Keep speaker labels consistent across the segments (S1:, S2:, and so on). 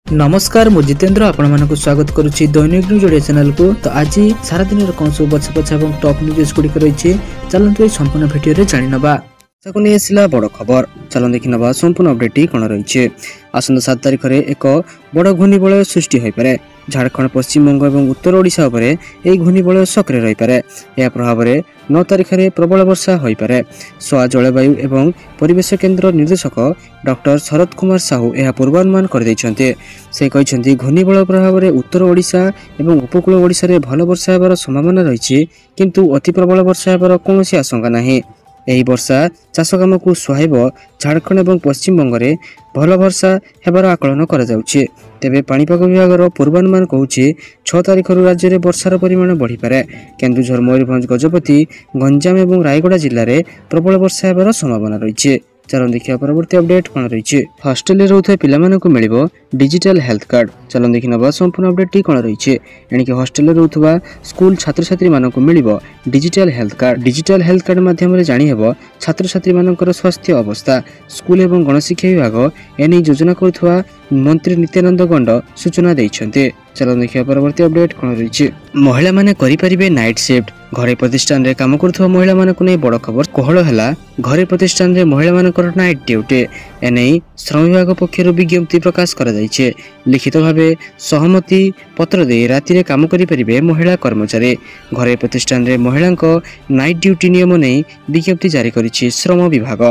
S1: नमस्कार मु जितेंद्र आपण स्वागत करुच्ची दैनिक न्यूज ओडिया चैनल को। तो आज सारा दिन कौन सब बछा बछा और टॉप न्यूज गुड़िक रही चलते ये संपूर्ण भिडियो जानी नवा नहीं आसला बड़ खबर। चल देखी नवा संपूर्ण अपडेट कौन रही। आसंता 7 तारिख में एक बड़ घूर्णिबलय सृष्टि हो पारे। झारखंड पश्चिमबंग और उत्तर ओडिशा उपरे यह घूर्णिबलय सक्रिय रही पारे। यह प्रभाव में 9 तारिख में प्रबल वर्षा हो पारे। सोआ जलवायु एवं परिवेश केन्द्र निर्देशक डॉक्टर शरद कुमार साहू यह पूर्वानुमान करते। से कहते घूर्णिबलय प्रभाव में उत्तर ओडिशा और उपकूल ओडिशा रे भल वर्षा होबार संभावना रही, किंतु अति प्रबल वर्षा होबार कौन आशंका नहीं। यही वर्षा चाष काम को सुहाइब। झारखंड और पश्चिमबंग में भल वर्षा होबार आकलन कर तेबे पाणीपाग विभाग पूर्वानुमान कहूँ 6 तारिख राज्य में वर्षार परिमाण बढ़ीपे। केन्दुझर, मयूरभंज, गजपति, गंजाम और रायगड़ा जिले में प्रबल वर्षा होबार संभावना रही। चलो देखिए परवर्ती अपडेट कौन रही। हॉस्टेल रोथे पिलामानन को मिलिबो डिजिटल हेल्थ कार्ड। चलो देखि नबा संपूर्ण अपडेट कौन रही। एणिके हॉस्टेल रोथुवा स्कूल छात्र छात्री मानक मिलिबो digital health card. Digital health card माध्यम जानी हेबो छात्र छात्री मानकर स्वास्थ्य अवस्था। स्कूल एवं गणशिक्षा विभाग एने योजना करुवा मंत्री नित्यानंद गंड सूचना देइछन्ते। चलो देखिए परवर्ती अपडेट कौन रही। महिला माने करिपारिबे नाइट शिफ्ट। घरे प्रतिष्ठान रे काम करुवा महिला मानक नै बड़ खबर। कोहल हला घरे प्रतिष्ठान रे महिला मानकर नाइट ड्यूटी। एने श्रम विभाग पक्षर विज्ञप्ति प्रकाश करा जायछे। लिखित भावे सहमति पत्र दे राति रे काम करि परिबे महिला कर्मचारी। घरे प्रतिष्ठान रे महिलांको नाइट ड्यूटी नियम नै विज्ञप्ति जारी करिछि श्रम विभाग।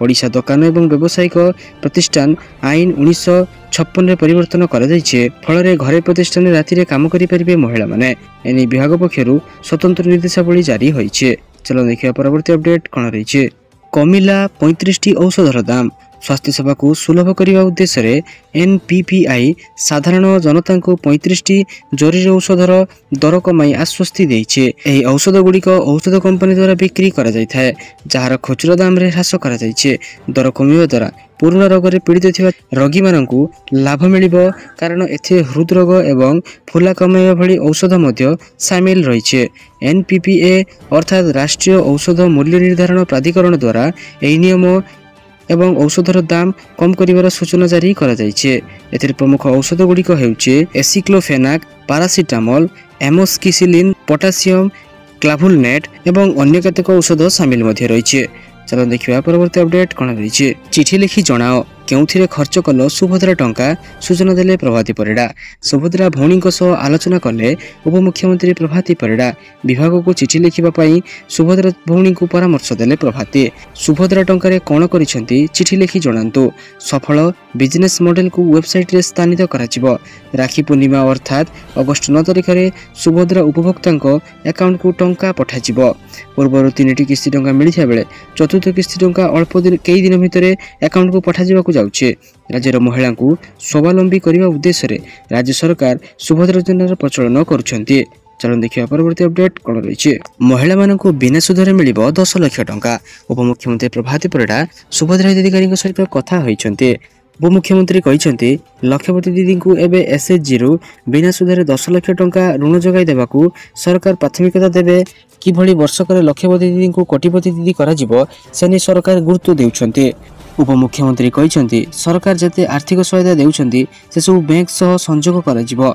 S1: ओडिशा दुकान एवं व्यावसायिक प्रतिष्ठान आईन 1956 रे परिवर्तन करा जायछे। फल रे घरे प्रतिष्ठान राति रे काम करि परिबे महिला माने। एने विभाग पक्षर स्वतंत्र निर्देशावली जारी होइछे। चलो देखिए परवर्ती अपडेट कौन रही। कमिला 35 औषधर दाम। स्वास्थ्य सेवा को सुलभ करने उद्देश्य रे एनपीपीआई साधारण जनता को 35 जरूरी औषधर दर कमाई आश्वस्ति देइछे। एही औषध गुड़िक औषध कंपनी द्वारा बिक्री करा जाय थाए, जहार खुचरा दाम रे ह्रास करा जायछे। दर कमिबा द्वारा पुराना रोग रे पीड़ित थिबा रोगी माननकु लाभ मिलिबो, कारण एथे हृदरोग एवं फुला कमाइबा भली औषध मध्य शामिल रहिछे। एनपीपीए अर्थात राष्ट्रीय औषध मूल्य निर्धारण प्राधिकरण द्वारा एही नियम एवं औषधर दाम कम करिवार सूचना जारी करा जायछे। एथिर प्रमुख औषध गुड़िक हेउचे एसिक्लोफेनाक, पारासिटामोल, एमोक्सिसिलिन, पोटासियम, क्लावुलनेट एवं अन्य केतेक औषध शामिल मध्य रहिछे। चलो देखिबा परवर्ती अपडेट कौन रही। चिठी लिखि जणाओ केउथिरे खर्च कल सुभद्रा टंका। सूचना देले प्रभाती परिडा। सुभद्रा भौणी आलोचना कले उपमुख्यमंत्री प्रभाती परिडा। विभाग को चिठी लिखिबा पई सुभद्रा भौणी को परामर्श देले प्रभाती। सुभद्रा टंका रे कोन करिसेंती चिठी लिखि जणांतु। सफल बिजनेस मॉडल को वेबसाइट रे स्थानित कराजिबो। राखी पूर्णिमा अर्थात अगस्त 9 तारिख रे सुभद्रा उपभोक्तांको अकाउंट को टंका पठाजिबो। पूर्व 3टी किस्ती टंका मिलिथा बेले चतुर्थ किस्ती टंका अल्प दिन कई दिन भितर अकाउंट को पठाजिबा जाउछे। राज्यर महिला को स्वावलंबी करने उद्देश्य रे राज्य सरकार सुभद्रा योजनार प्रचलन करुछन्ती। चलो देखिए परवर्ती अपडेट कौन रही। महिला मानक बिना सुधरे मिलिबो 10 लाख टंका। उपमुख्यमंत्री प्रभाती परिडा सुभद्रा हिताधिकारी सहित कथा होइछन्ती। उपमुख्यमंत्री कहते लक्षपति दीदी को एबे एसएचजी रु बिना सुधरे 10 लाख टंका ऋण जगाई देबाकू सरकार प्राथमिकता देबे। किभली वर्षकर लक्षपति दीदी को कोटिपति दीदी करा जिवो सेनी सरकार गुरुत्व देउछन्ती। उपमुख्यमंत्री कहते सरकार जते आर्थिक सहायता देउछन्ती से सब बैंक सह संजोग करा जिवो।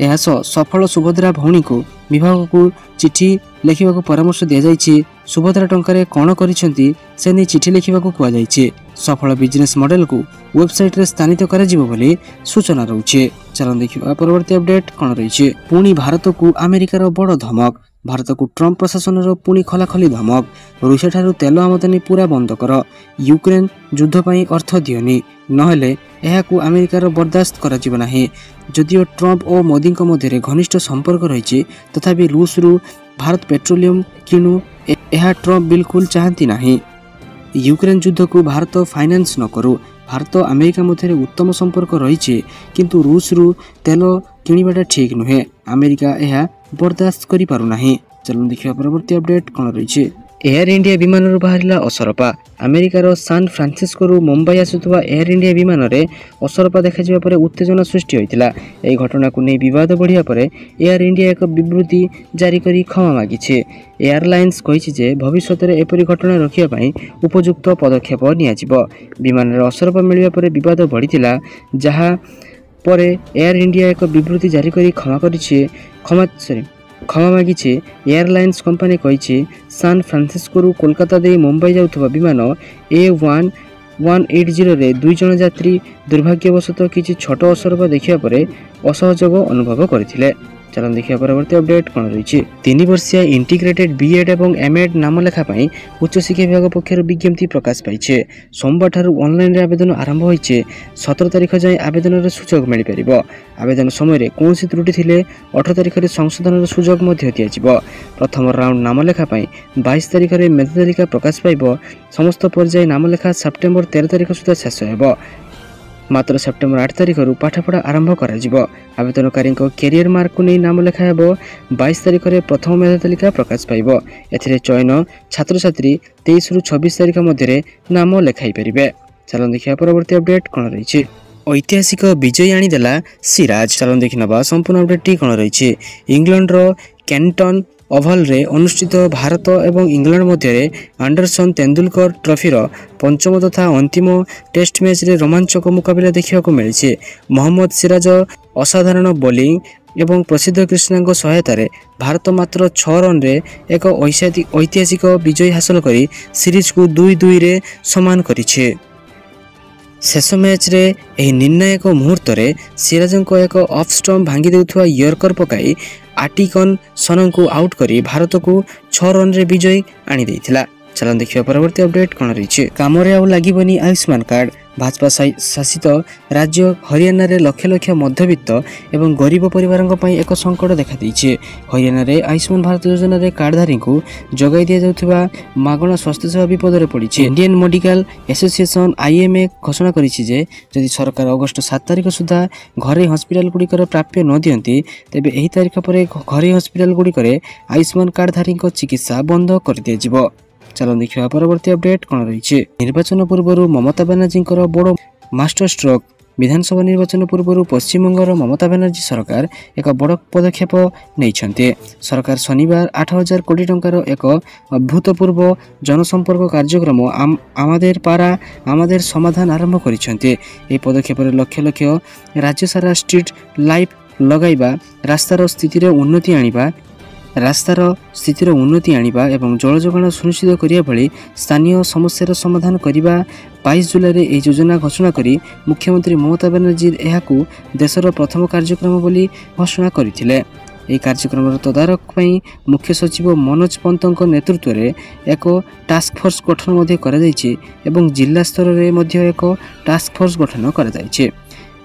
S1: यह सफल सुभद्रा भौणी को विभाग को चिठी लिखा परामर्श दि जाइए। सुभद्रा टंकार कौन करिसेंती से नहीं चिठी लिखा कहुई। सफल बिजनेस मॉडल को वेबसाइट रे स्थानित करा जिवो बोली सूचना रहुचे। चलो देखिबा परवर्ती अपडेट कौन रही। पुणी भारत को अमेरिकार बड़ धमक। भारत को ट्रंप प्रशासन पुणी खलाखली धमक। रूसिया ठारू तेल आमदानी पूरा बंद कर। यूक्रेन युद्ध पई अर्थ दियोनी, नहेले एहाकू अमेरिकार बर्दाश्त करा जिवो नाही। जदिओ ट्रंप और मोदी मध्य घनिष्ठ संपर्क रही, तथापि रूस रु भारत पेट्रोलियम किणु यह ट्रंप बिल्कुल चाहती नहीं। यूक्रेन युद्ध को भारत फाइनान्स न करू। भारत अमेरिका मध्य उत्तम संपर्क रही, किंतु रूस रु तेल किणवाटा ठीक नुहे। अमेरिका यह बर्दाश्त करि पारु नाही। चलो देखिए परवर्ती अपडेट कौन रही। एयर इंडिया विमान बाहरिला असरपा। अमेरिकार सान फ्रांसिस्को रु मुंबई आसुवा एयर इंडिया विमान रे असरपा देखा पर उत्तेजना सृष्टि होता। यह घटना को नहीं विवाद बढ़िया पर एयर इंडिया एक विवृत्ति जारी कर क्षमा मागिছে। एयरलाइंस कही भविष्य में एपरी घटना रखापी उपयुक्त पदक्षेप नियाजिब। विमान रे असरपा मिलवा पर विवाद बढ़ी जहाँ ପରେ ଏୟାର ଇଣ୍ଡିଆ ଏକ ବିବୃତ୍ତି ଜାରି କରି क्षमा मागिছে। एयरलाइन्स कंपनी कही सान फ्रांसिस्को कोलकाता दे मुंबई जाउथबा विमान A1180 रे 2 जन यात्री दुर्भाग्यवशतः किसी छोट असरब देखिया परे असहयोग अनुभव करथिले। चलन देखिया परवर्ती अपडेट कौन रही। 3 वर्षीय इंटीग्रेटेड बीएड एवं एमएड नाम लेखा उच्च शिक्षा विभाग पक्षर विज्ञप्ति प्रकाश पाई। सोमवार ऑनलाइन आवेदन आरंभ होइछे। 17 तारिख जाए आवेदन सुजोग मिल पार। आवेदन समय कौन त्रुटि थिले 18 तारिख संशोधन सुजोग दिया। प्रथम राउंड नाम लेखा 22 तारिख मेधा तालिका प्रकाश पाइब। समस्त पर्याय नाम लेखा सेप्टेम्बर 13 तारिख सुधा शेष हो। मात्र सेप्टेम्बर 8 तारिख पाठपढ़ा आरंभ करा आवेदनकारी कैरियर मार्क को नहीं नाम लेखा 22 तारिख प्रथम मेधा तालिका प्रकाश पाइब। एथिरे चयन छात्र छात्री 23 रु 26 तारिख मध्य नाम लेखाई पारे। चलन देखिए परवर्ती अपडेट कौन रही। ऐतिहासिक विजय आनीदेला सिराज। चलन देखि नबा संपूर्ण अपडेट कौन रही। इंग्लैंड कैंटन ओवल रे अनुष्ठित भारत एवं इंग्लैंड मध्य एंडरसन तेंदुलकर ट्रॉफीर पंचम तथा अंतिम टेस्ट मैच रे रोमांचक मुकाबला देखा मिली। मोहम्मद सिराज असाधारण बोलिंग एवं प्रसिद्ध कृष्णा सहायतार भारत मात्र 6 रन रे एक ऐतिहासिक विजय हासिल करी सीरीज को 2-2 रे समान करिछे। शेष मैच रे एही निर्णायक मुहूर्त रे सिराज एक ऑफ स्टंप भांगी देउथुवा यर्कर पकाई आटिकन सन को आउट करी भारत को 6 रन रे विजय आनी देइथिला। चलन देखिए परवर्ती अपडेट कौन रही। काम लगी आयुष्मान कार्ड। भाजपा शासित राज्य हरियाणा रे लक्ष लक्ष मध्यवित्त एवं गरीब परिवारों पर एक संकट देखा देइछे। हरियाणा रे आयुष्मान भारत योजना रे कार्डधारी को जगाई दिया जाउथबा मागणा स्वास्थ्य सेवा विपद रे पड़िछे। इंडियन मेडिकल एसोसिएशन IMA घोषणा करिछि जे जदि सरकार अगस्त 7 तारिख सुधा घरे हॉस्पिटल गुड़िकर प्राप्य न दियंती तेबे एही तारिख पर घरे हॉस्पिटल गुड़िकर आयुष्मान कार्डधारी चिकित्सा बंद कर दिया जिवो। चलो देखिए परवर्ती अपडेट कौन रही। निर्वाचन पूर्व ममता बनर्जी बड़ मास्टर स्ट्रोक। विधानसभा निर्वाचन पूर्व पश्चिम बंगर ममता बनर्जी सरकार एक बड़ पदक्षेप नहीं। सरकार शनिवार 8000 कोटी टंकार एक अभूतपूर्व जनसंपर्क कार्यक्रम आमादेर पारा आमादेर समाधान आरंभ करिसेंते। ए पदक्षेप लक्ष लक्ष राज्य सारा स्ट्रीट लाइट लगाइबा रास्तार स्थितिर उन्नति आनिबा एवं जल जोगाण सुनिश्चित करिया भली स्थानीय समस्यार समाधान करिबा 22 जुलाई ए योजना घोषणा करी मुख्यमंत्री ममता बनर्जी एहाकू देशर प्रथम कार्यक्रम बोली घोषणा करथिले। এই कार्यक्रम तदारख पई मुख्य सचिव मनोज पंतक नेतृत्व रे एक टास्क फोर्स गठन मध्ये करा जायछि एवं जिला स्तर रे मध्ये एक टास्क फोर्स गठन करा जायछि।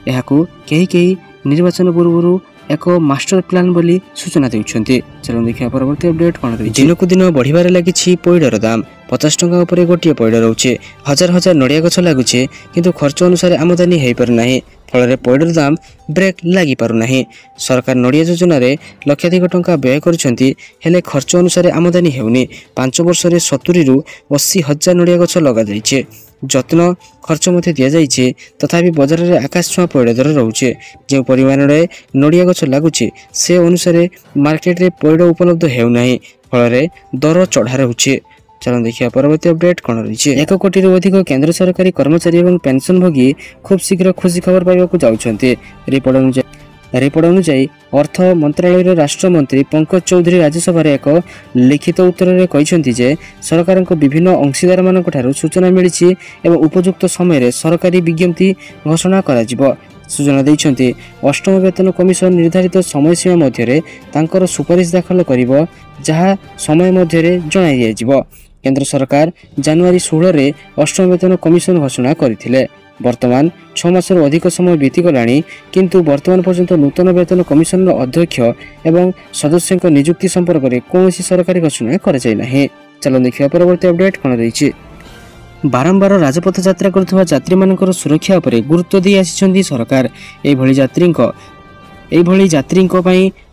S1: एहाकू केही निर्वाचन पूर्व एक मास्टर प्लान बोली सूचना देउछन्ते। चलो देखिया परवर्ती अपडेट कौन रही। दिनकू दिन बढ़िबार लागिछि पैडर दाम। 50 टंका उपरे गोटिए पैड रहउछे। हजार हजार नड़िया गछ लागुछे किंतु खर्च अनुसार आमदानी हेई पार नाही। फल पैडर दाम ब्रेक लगी पार नाही। सरकार नड़िया योजना रे लक्षाधिक टंका व्यय करछन्ती हेले खर्च अनुसार आमदानी हेउनी। 5 वर्ष रे 70 रु 80 हजार नड़िया गछ लगा जाइछे। जत्न खर्च मते दिया जाइछे तथापि बजार रे आकाश छुआ पैड दर रहउछे। जे परिमाण रे नड़िया गछ लागुछे से अनुसार मार्केट रे पैड उपलब्ध हेउ नाही। फल रे दर चढ़ा रहउछे। चलो देखिए परवर्ती अपडेट कौन रही। 1 कोटी रु अधिक केंद्र सरकारी कर्मचारी एवं पेंशन भोगी खूब शीघ्र खुशी खबर पाइबाकू जाउछन्ते। रिपोर्ट अनुसार अर्थ मंत्रालय राष्ट्र मंत्री पंकज चौधरी राज्यसभा एक लिखित उत्तर में कहते जे सरकार विभिन्न अंशीदार मान सूचना मिली एवं उपयुक्त समय सरकारी विज्ञप्ति घोषणा करा सूचना देइछन्ते। 8म वेतन कमिशन निर्धारित समय सीमा मध्य तांकर सुपारिश दाखल करिवो जहा समय मध्य जणाई दियाजिवो। केंद्र सरकार जनवरी 16 रे 8म वेतन कमिशन घोषणा करथिले। वर्तमान 6 मास अधिक समय बीती गलानी किंतु वर्तमान पर्यंत नूतन वेतन कमिशन अध्यक्ष एवं सदस्यों नियुक्ति संपर्क में कौन सरकारी घोषणा कर। चलो देखिए परवर्ती अपडेट कौन रही। बारंबार राजपथ यात्रा करुवा यात्री मानकर सुरक्षा उपरे गुरुत्व दी आसिछन्ती सरकार। एभली यात्री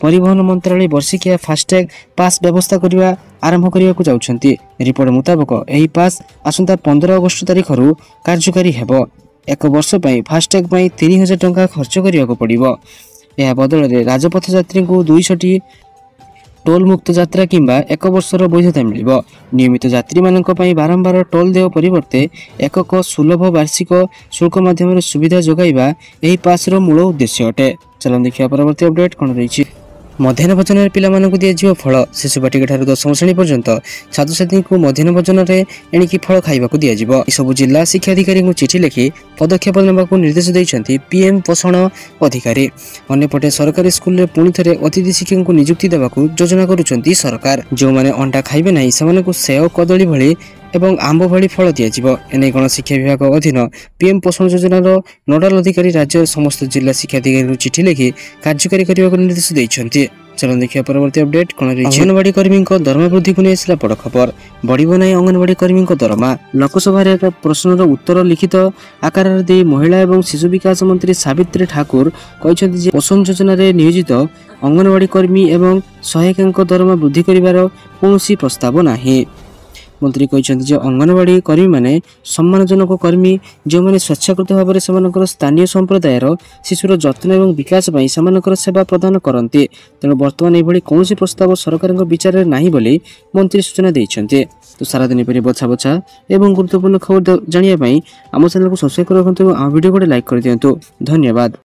S1: परिवहन मंत्रालय वर्षिकिया फास्टैग पास व्यवस्था करने आरंभ करने जाउछन्ती। रिपोर्ट मुताबक यही पास आसंता 15 अगस्त तारिख कार्यकारी हेबो। 1 वर्ष फास्टैग 3000 टंका खर्च करने पड़ो। यह बदल में राजपथ यात्री को टोल मुक्त यात्रा किंबा 1 वर्षर वैधता मिलिबो। नियमित यात्री मानक पई बारंबार टोल देय परिवर्ते एकक सुलभ वार्षिक शुल्क माध्यम सुविधा जोगाइबा एही पास रो मूल उद्देश्य अटे। चलन देखिया परवर्ती अपडेट कोन रहिछि। मध्याह्न भोजन पिलामानकु दियाजिबो फल। शिशु बाटिका ठारू 10म श्रेणी पर्यंत छात्र छात्री को मध्याह्न भोजन रे एणिकी फल खाइबाकू दियाजिबो। ई सब जिला शिक्षा अधिकारी को चिठी लिखि पदक्षेप नेबाकू निर्देश दैछंती पीएम पोषण अधिकारी। अन्यपटे सरकारी स्कूल रे पुणी थरे अतिथि शिक्षक को नियुक्ति देबाकू योजना करूछंती सरकार। जो माने अंडा खाइबे नाही सेमानकू सेव कदली भली एवं आंब भली फल दियाजिबो। एने गणशिक्षा विभाग अधीन पीएम पोषण योजनार नोडाल अधिकारी राज्य समस्त जिला शिक्षा अधिकारी को चिठी लिखि कार्यकारी करबाकू निर्देश दैछंती। चलन देखिया परवर्ती अपडेट कोन रहिछि। अंगनवाड़ी कर्मी को दरमा वृद्धि को नेसिला बड़ खबर। बढ़िबो नै अंगनवाड़ी कर्मी को दरमा। लोकसभा रे एक प्रश्नर उत्तर लिखित आकार दे महिला एवं शिशु विकास मंत्री सावित्री ठाकुर कहिसंती जे पोषण योजना रे नियोजित अंगनवाड़ी कर्मी एवं सहायिका दरमा वृद्धि करिवार कोनोसी प्रस्ताव नाही। मंत्री कहते जे अंगनवाड़ी कर्मी माने सम्मानजनक कर्मी जो माने स्वेच्छाकृत भाव में सेमानकर स्थानीय संप्रदायर शिशुर जत्न एवं विकास पई सेमानकर सेवा प्रदान करते। तेणु बर्तमान एभली कौन प्रस्ताव सरकार विचार नहीं बोली मंत्री सूचना देइछन्ते। तो सारा दिन पर बछा बछा एवं गुरुत्वपूर्ण खबर जानिया पई आम चैनल को सब्सक्राइब कर रखंतु। आ वीडियो को लाइक कर दियंतु। धन्यवाद।